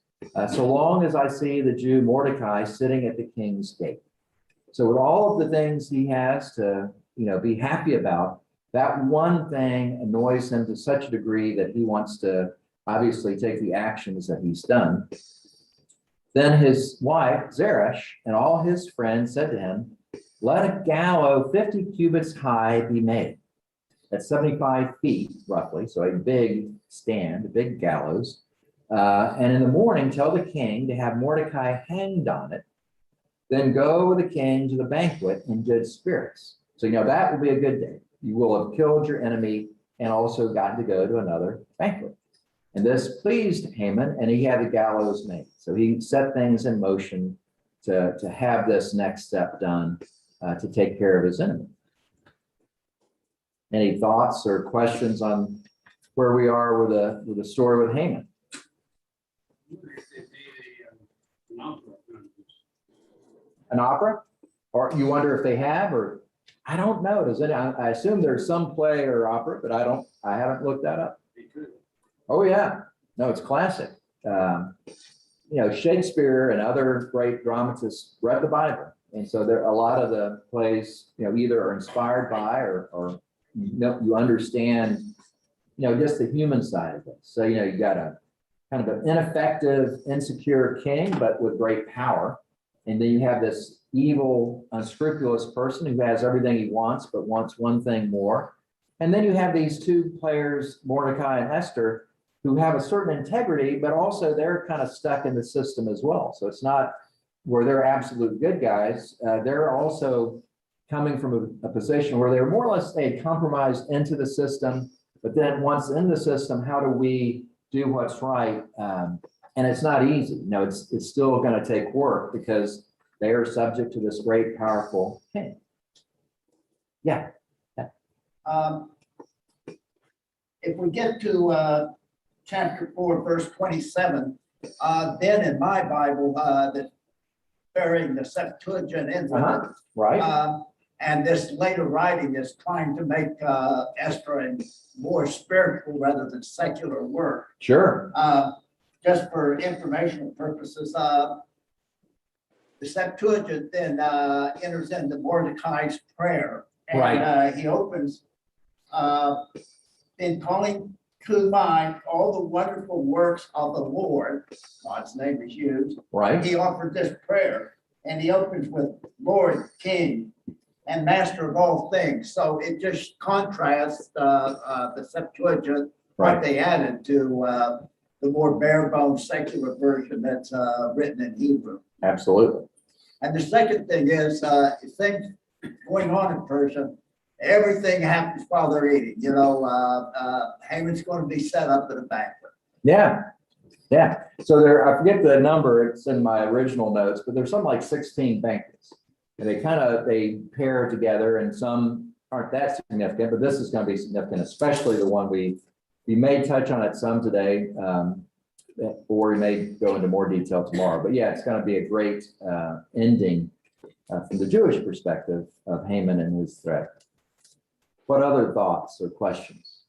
so long as I see the Jew Mordecai sitting at the king's gate. So with all of the things he has to, be happy about, that one thing annoys him to such a degree that he wants to obviously take the actions that he's done. Then his wife, Zeresh, and all his friends said to him, let a gallows 50 cubits high be made. That's 75 feet, roughly, so a big stand, a big gallows. And in the morning, tell the king to have Mordecai hanged on it. Then go with the king to the banquet in good spirits. So, that will be a good day. You will have killed your enemy and also gotten to go to another banquet. And this pleased Haman, and he had the gallows made. So he set things in motion to have this next step done to take care of his enemy. Any thoughts or questions on where we are with the story with Haman? An opera? Or you wonder if they have, or I don't know. Does it? I assume there's some play or opera, but I haven't looked that up. Oh yeah, no, it's classic. Shakespeare and other great dramatists read the Bible, and so there a lot of the plays, either are inspired by or you understand, just the human side of it. So you got a kind of an ineffective, insecure king, but with great power. And then you have this evil, unscrupulous person who has everything he wants, but wants one thing more. And then you have these two players, Mordecai and Esther, who have a certain integrity, but also they're kind of stuck in the system as well. So it's not where they're absolute good guys. They're also coming from a position where they're more or less compromised into the system. But then once in the system, how do we do what's right? And it's not easy. It's still going to take work because they are subject to this great, powerful king. Yeah. If we get to chapter 4, verse 27, then in my Bible, that's bearing the Septuagint into it. Right. And this later writing is trying to make Esther a more spiritual rather than secular work. Sure. Just for informational purposes, the Septuagint then enters into Mordecai's prayer. And he opens in calling to mind all the wonderful works of the Lord, God's name is used. Right. He offered this prayer, and he opens with Lord, King, and Master of all things. So it just contrasts the Septuagint, what they added to the more bare bones secular version that's written in Hebrew. Absolutely. And the second thing is things going on in Persia. Everything happens while they're eating. You know, Haman's going to be set up at a banquet. Yeah. Yeah. So there, I forget the number, it's in my original notes, but there's something like 16 banquets. And they pair together, and some aren't that significant, but this is going to be significant, especially the one we may touch on it some today, or we may go into more detail tomorrow. But yeah, it's going to be a great ending from the Jewish perspective of Haman and his threat. What other thoughts or questions?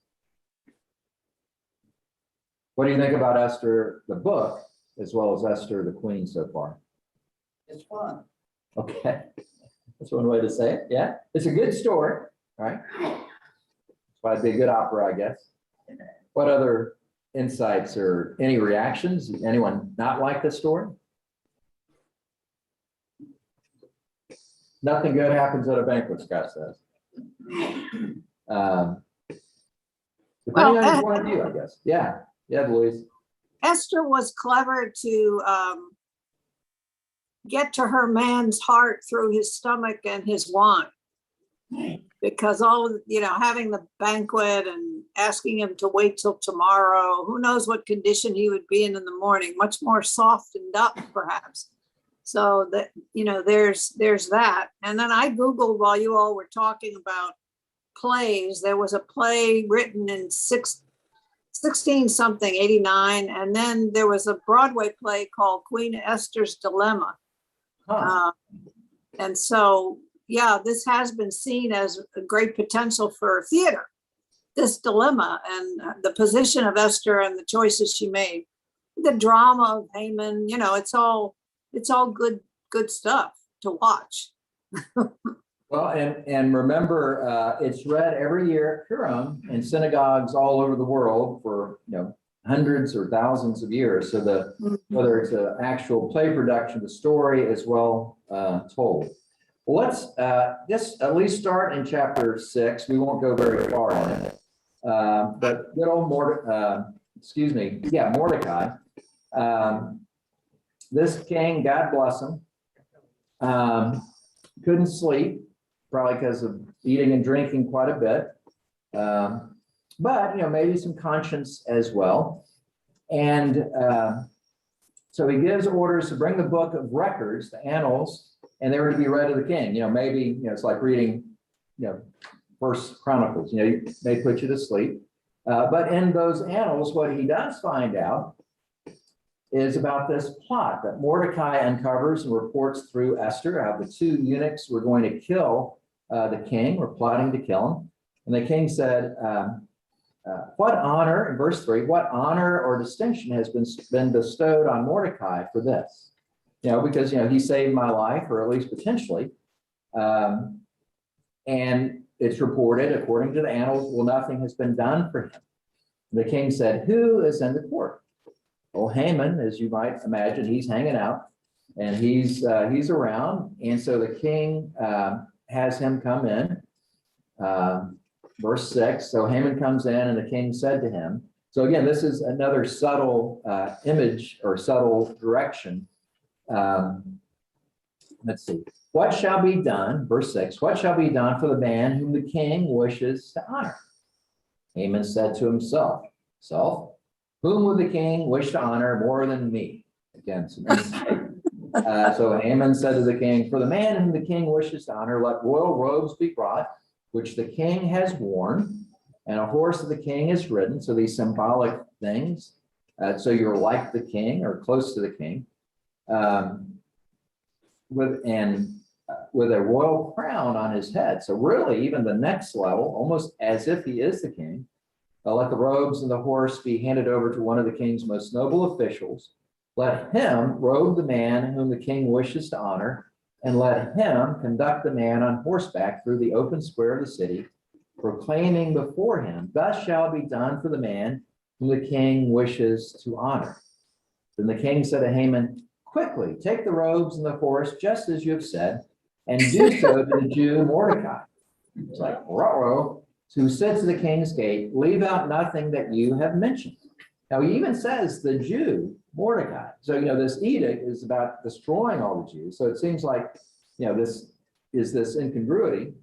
What do you think about Esther, the book, as well as Esther, the queen so far? It's fun. Okay, that's one way to say it. Yeah, it's a good story, right? It's why it'd be a good opera, I guess. What other insights or any reactions? Anyone not like this story? Nothing good happens at a banquet, Scott says. Depending on your point of view, I guess. Yeah, Louise. Esther was clever to get to her man's heart through his stomach and his wine. Because having the banquet and asking him to wait till tomorrow, who knows what condition he would be in the morning, much more softened up perhaps. So that, there's that. And then I Googled while you all were talking about plays. There was a play written in 16 something, 89. And then there was a Broadway play called Queen Esther's Dilemma. And so, yeah, this has been seen as a great potential for theater, this dilemma and the position of Esther and the choices she made, the drama of Haman, it's all good stuff to watch. Well, and remember, it's read every year at Purim in synagogues all over the world for, hundreds or thousands of years. So whether it's an actual play production, the story is well told. Well, let's just at least start in chapter 6. We won't go very far in it. But good old Mordecai. This king, God bless him, couldn't sleep, probably because of eating and drinking quite a bit. But maybe some conscience as well. And so he gives orders to bring the book of records, the annals, and they were to be read to the king. Maybe it's like reading, First Chronicles. They put you to sleep. But in those annals, what he does find out is about this plot that Mordecai uncovers and reports through Esther, how the two eunuchs were going to kill the king, were plotting to kill him. And the king said, what honor, in verse 3, what honor or distinction has been bestowed on Mordecai for this? Because, he saved my life, or at least potentially. And it's reported, according to the annals, well, nothing has been done for him. The king said, who is in the court? Well, Haman, as you might imagine, he's hanging out and he's around. And so the king has him come in. Verse 6, so Haman comes in and the king said to him, so again, this is another subtle image or subtle direction. Let's see. What shall be done? Verse 6, what shall be done for the man whom the king wishes to honor? Haman said to himself, whom would the king wish to honor more than me? Again, so Haman said to the king, for the man whom the king wishes to honor, let royal robes be brought, which the king has worn, and a horse that the king has ridden. So these symbolic things. So you're like the king or close to the king. with a royal crown on his head. So really, even the next level, almost as if he is the king. Let the robes and the horse be handed over to one of the king's most noble officials. Let him robe the man whom the king wishes to honor, and let him conduct the man on horseback through the open square of the city, proclaiming before him, thus shall be done for the man whom the king wishes to honor. Then the king said to Haman, quickly take the robes and the horse, just as you have said, and do so to the Jew Mordecai. It's like, ruh-roh, who sits at the king's gate, leave out nothing that you have mentioned. Now, he even says the Jew Mordecai. So, this edict is about destroying all the Jews. So it seems like, this is this incongruity.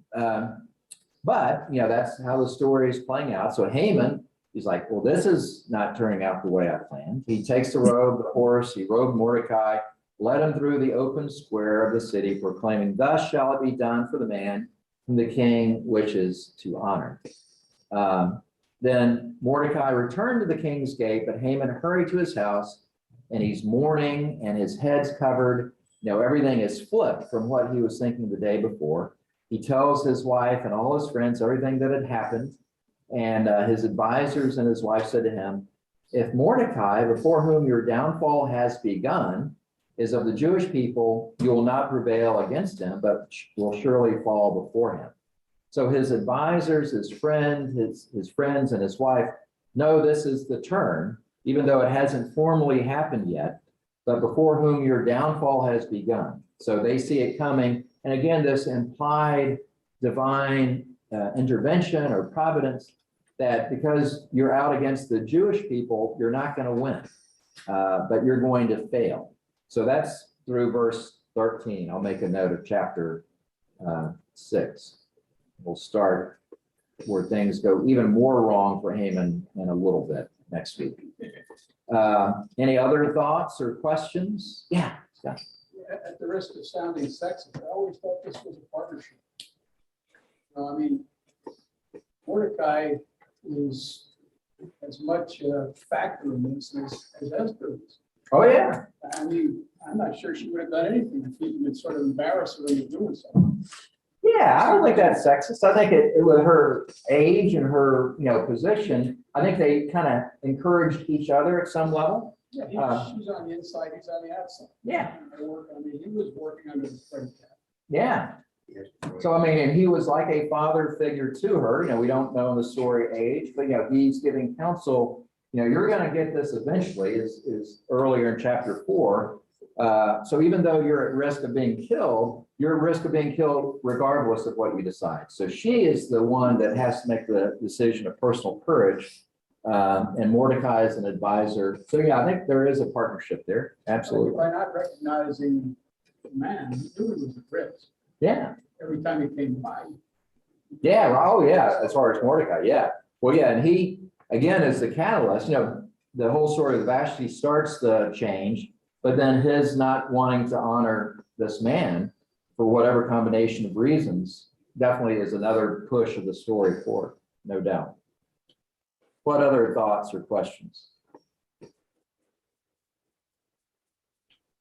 But, that's how the story is playing out. So Haman, he's like, well, this is not turning out the way I planned. He takes the robe, the horse, he robed Mordecai, led him through the open square of the city, proclaiming, thus shall it be done for the man whom the king wishes to honor. Then Mordecai returned to the king's gate, but Haman hurried to his house, and he's mourning, and his head's covered. Everything is flipped from what he was thinking the day before. He tells his wife and all his friends everything that had happened, and his advisors and his wife said to him, if Mordecai, before whom your downfall has begun, is of the Jewish people, you will not prevail against him, but will surely fall before him. So his advisors, his friends, and his wife know this is the turn, even though it hasn't formally happened yet, but before whom your downfall has begun. So they see it coming. And again, this implied divine intervention or providence, that because you're out against the Jewish people, you're not going to win, but you're going to fail. So that's through verse 13. I'll make a note of chapter 6. We'll start where things go even more wrong for Haman in a little bit next week. Any other thoughts or questions? Yeah, Scott. At the risk of sounding sexist, I always thought this was a partnership. Mordecai is as much a factor in this as Esther is. Oh, yeah. I'm not sure she would have done anything if he'd been sort of embarrassed her into doing something. Yeah, I don't think that's sexist. I think it with her age and her position, I think they kind of encouraged each other at some level. Yeah, she's on the inside, he's on the outside. Yeah. He was working under the credit cap. Yeah. So, and he was like a father figure to her. We don't know the story age, but, he's giving counsel. You're going to get this eventually, is earlier in chapter 4. So even though you're at risk of being killed, you're at risk of being killed regardless of what you decide. So she is the one that has to make the decision of personal courage. And Mordecai is an advisor. So, I think there is a partnership there. Absolutely. By not recognizing the man, he knew he was at risk. Yeah. Every time he came by. Yeah. Oh, yeah. As far as Mordecai. Yeah. Well, yeah. And he, again, is the catalyst. The whole story of Vashti starts the change, but then his not wanting to honor this man for whatever combination of reasons definitely is another push of the story forward, no doubt. What other thoughts or questions?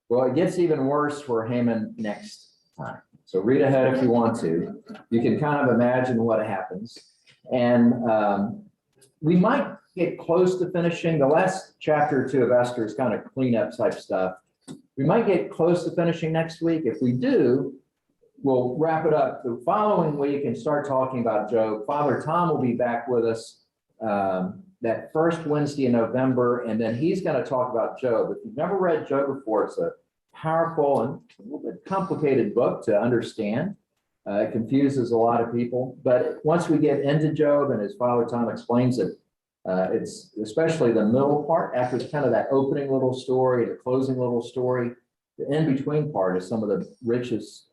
Well, it gets even worse for Haman next time. So read ahead if you want to. You can kind of imagine what happens. And we might get close to finishing. The last chapter or 2 of Esther is kind of cleanup type stuff. We might get close to finishing next week. If we do, we'll wrap it up the following week and start talking about Job. Father Tom will be back with us that first Wednesday in November, and then he's going to talk about Job. If you've never read Job before, it's a powerful and a little bit complicated book to understand. It confuses a lot of people, but once we get into Job and as Father Tom explains it, it's especially the middle part after kind of that opening little story, the closing little story, the in-between part is some of the richest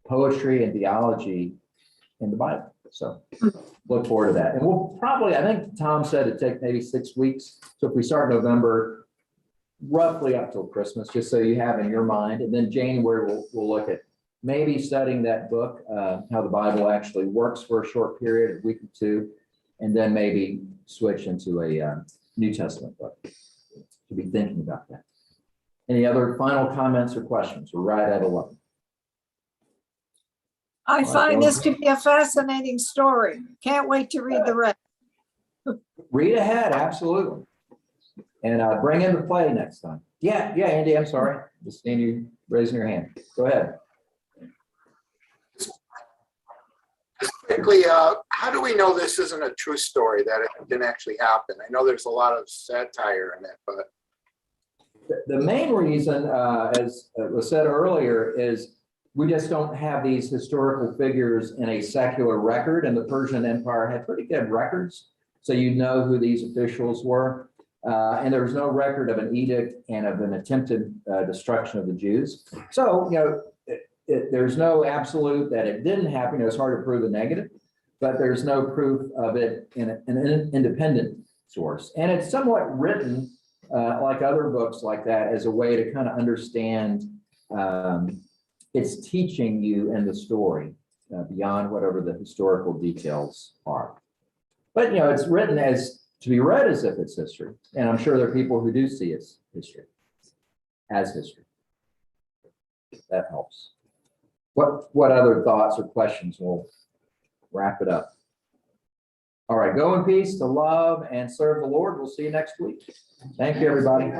poetry and theology in the Bible. So look forward to that. And we'll probably, I think Tom said it'd take maybe 6 weeks. So if we start November, roughly up till Christmas, just so you have in your mind. And then January, we'll look at maybe studying that book, how the Bible actually works for a short period, a week or 2, and then maybe switch into a New Testament book. To be thinking about that. Any other final comments or questions? We're right at 11. I find this to be a fascinating story. Can't wait to read the rest. Read ahead, absolutely. And bring in the play next time. Yeah, Andy, I'm sorry. Just seeing you raising your hand. Go ahead. Quickly, how do we know this isn't a true story, that it didn't actually happen? I know there's a lot of satire in it, but. The main reason, as was said earlier, is we just don't have these historical figures in a secular record, and the Persian Empire had pretty good records. So you know who these officials were. And there was no record of an edict and of an attempted destruction of the Jews. So, there's no absolute that it didn't happen. It's hard to prove a negative, but there's no proof of it in an independent source. And it's somewhat written like other books like that as a way to kind of understand it's teaching you in the story beyond whatever the historical details are. But, it's written to be read as if it's history. And I'm sure there are people who do see it as history. That helps. What other thoughts or questions? We'll wrap it up. All right, go in peace to love and serve the Lord. We'll see you next week. Thank you, everybody.